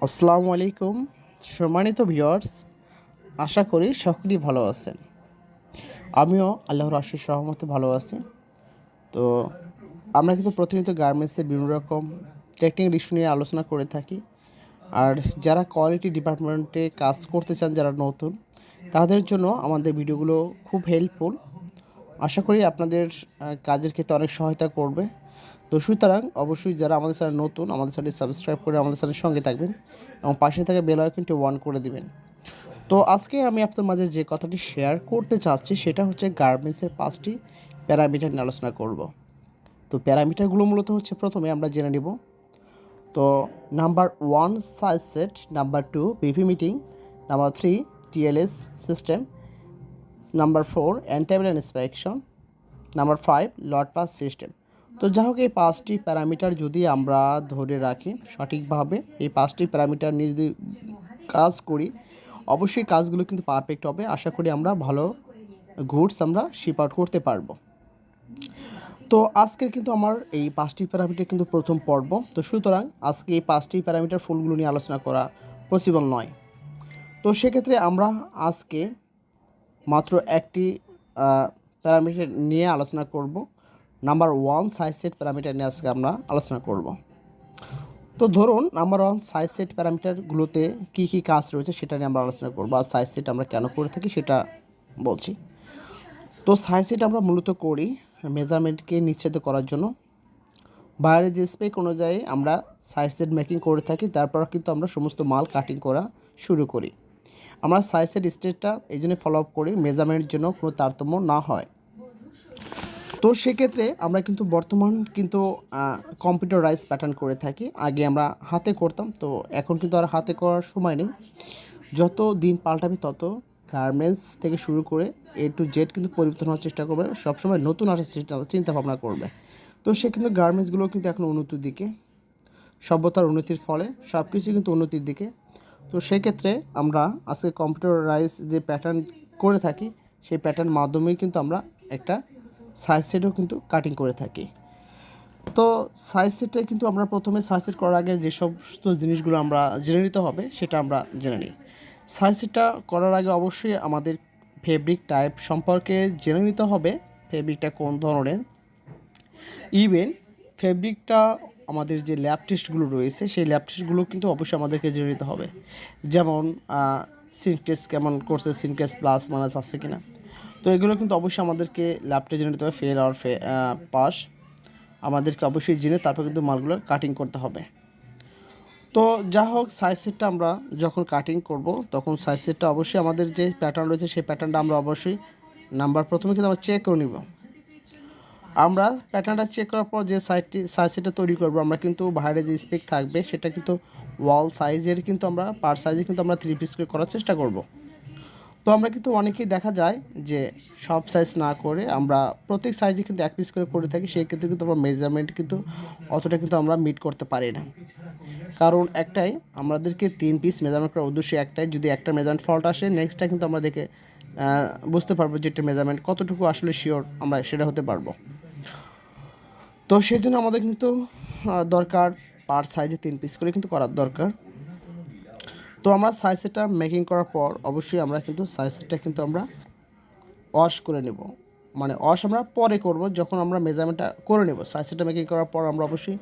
আসসালামু আলাইকুম সম্মানিত ভিউয়ার্স, আশা করি সকলেই ভালো আছেন। আমিও আল্লাহর অশেষ রহমতে ভালো আছি। তো আমরা কিন্তু প্রতিনিয়ত গার্মেন্টসে বিভিন্ন রকম টেকনিক্যাল ইস্যু নিয়ে আলোচনা করে থাকি। আর যারা কোয়ালিটি ডিপার্টমেন্টে কাজ করতে চান, যারা নতুন, তাদের জন্য আমাদের ভিডিওগুলো খুব হেল্পফুল। আশা করি আপনাদের কাজের ক্ষেত্রে অনেক সহায়তা করবে। তো সুতরাং অবশ্যই যারা আমাদের চ্যানেল নতুন, আমাদের চ্যানেল সাবস্ক্রাইব করে আমাদের চ্যানেলের সঙ্গে থাকবেন এবং পাশে থাকা বেল আইকনটি অন করে দিবেন। তো আজকে আমি আপনাদের মাঝে যে কথাটি শেয়ার করতে চাচ্ছি সেটা হচ্ছে গার্মেন্টসের 5টি প্যারামিটার নিয়ে আলোচনা করব। তো প্যারামিটারগুলো মূলত হচ্ছে, প্রথমে আমরা জেনে নিব। তো number 1 size set, number 2 PV meeting, number 3 TLS system, number 4 অ্যান্টাইবল inspection, number 5 lot pass system. তো যা হোক, এই 5টি প্যারামিটার যদি আমরা ধরে রাখি সঠিকভাবে, এই 5টি প্যারামিটার নিয়ে যদি কাজ করি, অবশ্যই কাজগুলো কিন্তু পারফেক্ট হবে। আশা করি আমরা ভালো গুডস আমরা শিপ আউট করতে পারবো। তো আজকের কিন্তু আমার এই 5টি প্যারামিটার কিন্তু প্রথম পর্ব। তো সুতরাং আজকে এই 5টি প্যারামিটার ফুলগুলো নিয়ে আলোচনা করা পসিবল নয়। তো সেক্ষেত্রে আমরা আজকে মাত্র একটি প্যারামিটার নিয়ে আলোচনা করব। নাম্বার 1 সাইজ সেট প্যারামিটার নিয়ে আজকে আমরা আলোচনা করব। তো ধরুন নাম্বার 1 সাইজ সেট প্যারামিটারগুলোতে কী কী কাজ রয়েছে সেটা নিয়ে আমরা আলোচনা করব। আর সাইজ সেট আমরা কেন করে থাকি সেটা বলছি। তো সাইজ সেট আমরা মূলত করি মেজারমেন্টকে নিশ্চিত করার জন্য। বাইরে যে স্পেক অনুযায়ী আমরা সাইজ সেট মেকিং করে থাকি, তারপর কিন্তু আমরা সমস্ত মাল কাটিং করা শুরু করি। আমরা সাইজ সেট স্টেজটা এই জন্য ফলো আপ করি, মেজারমেন্টের জন্য কোনো তারতম্য না হয়। তো সেক্ষেত্রে আমরা কিন্তু বর্তমান কিন্তু কম্পিউটারাইজ প্যাটার্ন করে থাকি। আগে আমরা হাতে করতাম, তো এখন কিন্তু আর হাতে করার সময় নেই। যত দিন পাল্টাবে তত গার্মেন্টস থেকে শুরু করে এ টু জেড কিন্তু পরিবর্তন হওয়ার চেষ্টা করবে, সবসময় নতুন আসার চিন্তা ভাবনা করবে। তো সে কিন্তু গার্মেন্টসগুলো কিন্তু এখন উন্নতির দিকে, সভ্যতার উন্নতির ফলে সব কিছু কিন্তু উন্নতির দিকে। তো সেক্ষেত্রে আমরা আজকে কম্পিউটারাইজ যে প্যাটার্ন করে থাকি, সেই প্যাটার্ন মাধ্যমেই কিন্তু আমরা একটা সাইজ সেটও কিন্তু কাটিং করে থাকি। তো সাইজ সেটে কিন্তু আমরা প্রথমে সাইজ সেট করার আগে যে সমস্ত জিনিসগুলো আমরা জেনে নিতে হবে সেটা আমরা জেনে নিই। সাইজ সেটটা করার আগে অবশ্যই আমাদের ফেব্রিক টাইপ সম্পর্কে জেনে নিতে হবে, ফেব্রিকটা কোন ধরনের। ইভেন ফেব্রিকটা আমাদের যে ল্যাব টেস্টগুলো রয়েছে সেই ল্যাব টেস্টগুলো কিন্তু অবশ্যই আমাদেরকে জেনে নিতে হবে। যেমন সিনকেস কেমন করছে, সিনকেস প্লাস মাইনাস আছে কিনা। তো এগুলো কিন্তু অবশ্যই আমাদেরকে ল্যাব টেস্ট জেনে নিতে হবে, ফেল আর পাস আমাদেরকে অবশ্যই জেনে তারপর কিন্তু মালগুলো কাটিং করতে হবে। তো যা হোক, সাইজ সেটটা আমরা যখন কাটিং করব তখন সাইজ সেটটা অবশ্যই আমাদের যে প্যাটার্ন রয়েছে সেই প্যাটার্নটা আমরা অবশ্যই প্রথমে কিন্তু আমরা চেক করে নিব। আমরা প্যাটার্নটা চেক করার পর যে সাইজ সেটটা তৈরি করব, আমরা কিন্তু বাইরে যে স্পেক থাকবে সেটা কিন্তু ওয়াল সাইজের কিন্তু আমরা পার সাইজে কিন্তু আমরা 3 পিস করে করার চেষ্টা করব। তো আমরা কিন্তু অনেকেই দেখা যায় যে সব সাইজ না করে আমরা প্রত্যেক সাইজে কিন্তু 1 পিস করে থাকি, সেই ক্ষেত্রে কিন্তু আমরা মেজারমেন্ট কিন্তু অতটা কিন্তু আমরা মিট করতে পারি না। কারণ একটাই, আমাদেরকে 3 পিস মেজারমেন্ট করার উদ্দেশ্য একটাই, যদি একটা মেজারমেন্ট ফল্ট আসে নেক্সটটা কিন্তু আমরা দেখে বুঝতে পারবো যে এটা মেজারমেন্ট কতটুকু আসলে শিওর আমরা সেটা হতে পারবো। তো সেই জন্য আমাদের কিন্তু দরকার পার সাইজে 3 পিস করে কিন্তু করার দরকার। তো আমরা সাইজ সেটটা মেকিং করার পর অবশ্যই আমরা কিন্তু সাইজ সেটটা কিন্তু আমরা ওয়াশ করে নেব। মানে ওয়াশ আমরা পরে করব, যখন আমরা মেজারমেন্টটা করে নেব। সাইজ সেটটা মেকিং করার পর আমরা অবশ্যই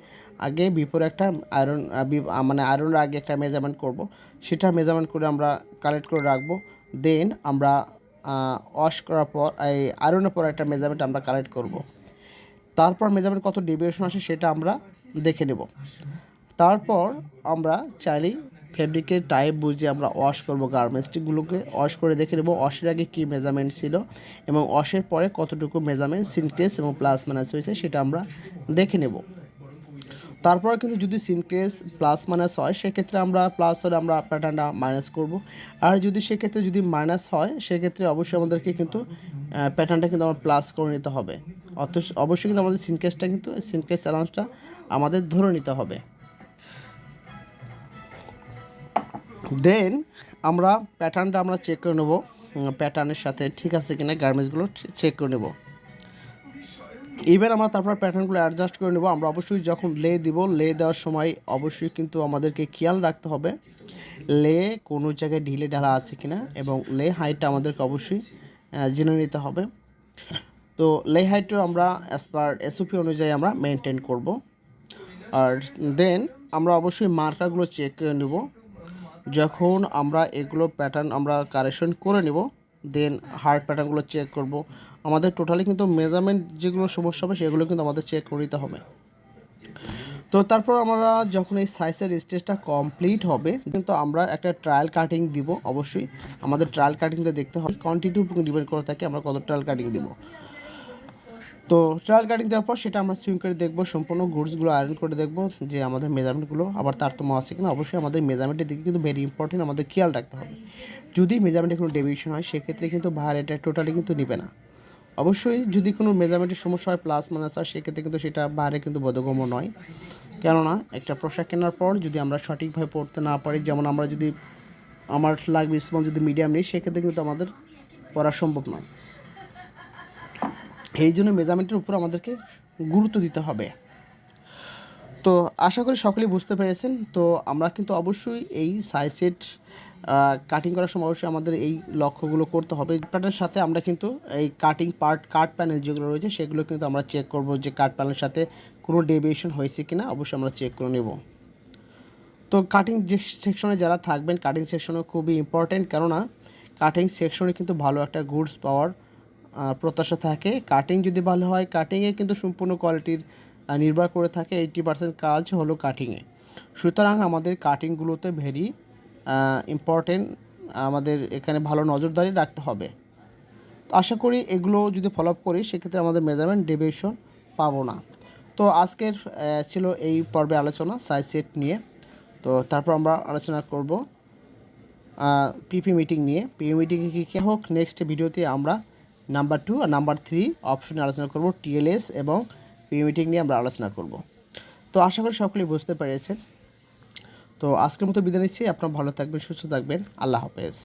আগে বিফোরে একটা আয়রনের আগে একটা মেজারমেন্ট করব, সেটা মেজারমেন্ট করে আমরা কালেক্ট করে রাখবো। দেন আমরা ওয়াশ করার পর এই আয়রনের পর একটা মেজারমেন্ট আমরা কালেক্ট করব। তারপর মেজারমেন্ট কত ডেভিয়েশন আসে সেটা আমরা দেখে নেব। তারপর আমরা চাইলেই ফেব্রিকের টাইপ বুঝে আমরা ওয়াশ করব, গার্মেন্টসটিগুলোকে ওয়াশ করে দেখে নেব ওয়াশের আগে কী মেজারমেন্ট ছিল এবং ওয়াশের পরে কতটুকু মেজারমেন্ট সিনক্রেস এবং প্লাস মাইনাস হয়েছে সেটা আমরা দেখে নেব। তারপর কিন্তু যদি সিনক্রেস প্লাস মাইনাস হয় সেক্ষেত্রে আমরা প্লাস হলে আমরা প্যাটার্নটা মাইনাস করব, আর যদি সেক্ষেত্রে যদি মাইনাস হয় সেক্ষেত্রে অবশ্যই আমাদেরকে কিন্তু প্যাটার্নটা কিন্তু আমরা প্লাস করে নিতে হবে। অবশ্যই কিন্তু আমাদের সিনক্রেস অ্যালাউন্সটা আমাদের ধরে নিতে হবে। দেন আমরা প্যাটার্নটা আমরা চেক করে নেব, প্যাটার্নের সাথে ঠিক আছে কিনা গার্মেন্টসগুলো চেক করে নেব। এবার আমরা তারপর প্যাটার্নগুলো অ্যাডজাস্ট করে নেব। আমরা অবশ্যই যখন লে দিব, লে দেওয়ার সময় অবশ্যই কিন্তু আমাদেরকে খেয়াল রাখতে হবে লে কোনো জায়গায় ঢিলে ঢালা আছে কিনা, এবং লে হাইটটা আমাদেরকে অবশ্যই জেনে নিতে হবে। তো লে হাইটও আমরা অ্যাজ পার এসওপি অনুযায়ী আমরা মেনটেন করব। আর দেন আমরা অবশ্যই মার্কারগুলো চেক করে নেব। যখন আমরা এগুলো প্যাটার্ন আমরা কারেকশন করে নেব, দেন হার্ড প্যাটার্নগুলো চেক করব। আমাদের টোটালি কিন্তু মেজারমেন্ট যেগুলো সমস্যা হবে সেগুলো কিন্তু আমাদের চেক করে নিতে হবে। তো তারপর আমরা যখন এই সাইজের স্টেজটা কমপ্লিট হবে, কিন্তু আমরা একটা ট্রায়াল কাটিং দিব। অবশ্যই আমাদের ট্রায়াল কাটিংটা দেখতে হবে, কোয়ান্টিটির উপর ডিপেন্ড করে থাকে আমরা কত ট্রায়াল কাটিং দিব। তো ট্রায়াল কাটিং দেওয়ার পর সেটা আমরা সুইং করে দেখব, সম্পূর্ণ গুডসগুলো আয়রন করে দেখব যে আমাদের মেজারমেন্টগুলো আবার তারতম্য আছে কিনা। অবশ্যই আমাদের মেজারমেন্টের দিকে কিন্তু ভেরি ইম্পর্টেন্ট, আমাদের খেয়াল রাখতে হবে। যদি মেজারমেন্টে কোনো ডেভিয়েশন হয় সেক্ষেত্রে কিন্তু ভার এটা টোটালি কিন্তু নেবে না। অবশ্যই যদি কোনো মেজারমেন্টের সমস্যা হয়, প্লাস মাইনাস হয়, সেক্ষেত্রে কিন্তু সেটা বাইরে কিন্তু বোধগম্য নয়। কেননা একটা পোশাক কেনার পর যদি আমরা সঠিকভাবে পড়তে না পারি, যেমন আমরা যদি আমার লাগবে স্মল যদি মিডিয়াম নিই, সেক্ষেত্রে কিন্তু আমাদের পড়া সম্ভব নয়। এই জন্য মেজারমেন্টের উপর আমাদেরকে গুরুত্ব দিতে হবে। তো আশা করি সকলেই বুঝতে পেরেছেন। তো আমরা কিন্তু অবশ্যই এই সাইজেট কাটিং করার সময় অবশ্যই আমাদের এই লক্ষ্যগুলো করতে হবে। প্যাটার্নের সাথে আমরা কিন্তু এই কাটিং পার্ট কাট প্যানেল যেগুলো রয়েছে সেগুলো কিন্তু আমরা চেক করব যে কাট প্যানেলের সাথে কোনো ডেভিয়েশন হয়েছে কিনা, অবশ্যই আমরা চেক করে নেব। তো কাটিং যে সেকশনে যারা থাকবেন, কাটিং সেকশনে খুবই ইম্পর্টেন্ট, কেননা কাটিং সেকশনে কিন্তু ভালো একটা গুডস পাওয়ার প্রত্যাশা থাকে। কাটিং যদি ভালো হয়, কাটিংয়ে কিন্তু সম্পূর্ণ কোয়ালিটির নির্ভর করে থাকে। 80% কাজ হলো কাটিংয়ে। সুতরাং আমাদের কাটিংগুলোতে ভেরি ইম্পর্টেন্ট, আমাদের এখানে ভালো নজরদারি রাখতে হবে। তো আশা করি এগুলো যদি ফলো আপ করি সেক্ষেত্রে আমাদের মেজারমেন্ট ডেভিয়েশন পাবো না। তো আজকের ছিল এই পর্বে আলোচনা সাইজ সেট নিয়ে। তো তারপর আমরা আলোচনা করব পিপি মিটিং নিয়ে। পিপি মিটিংয়ে কী হোক, নেক্সট ভিডিওতে আমরা নাম্বার 2 আর নাম্বার 3 অপশনে আলোচনা করব। টিএলএস এবং পিপি মিটিং নিয়ে আমরা আলোচনা করব। তো আশা করি সকলেই বুঝতে পেরেছেন। তো আজকের মতো বিদায় নিচ্ছি। আপনারা ভালো থাকবেন, সুস্থ থাকবেন। আল্লাহ হাফেজ।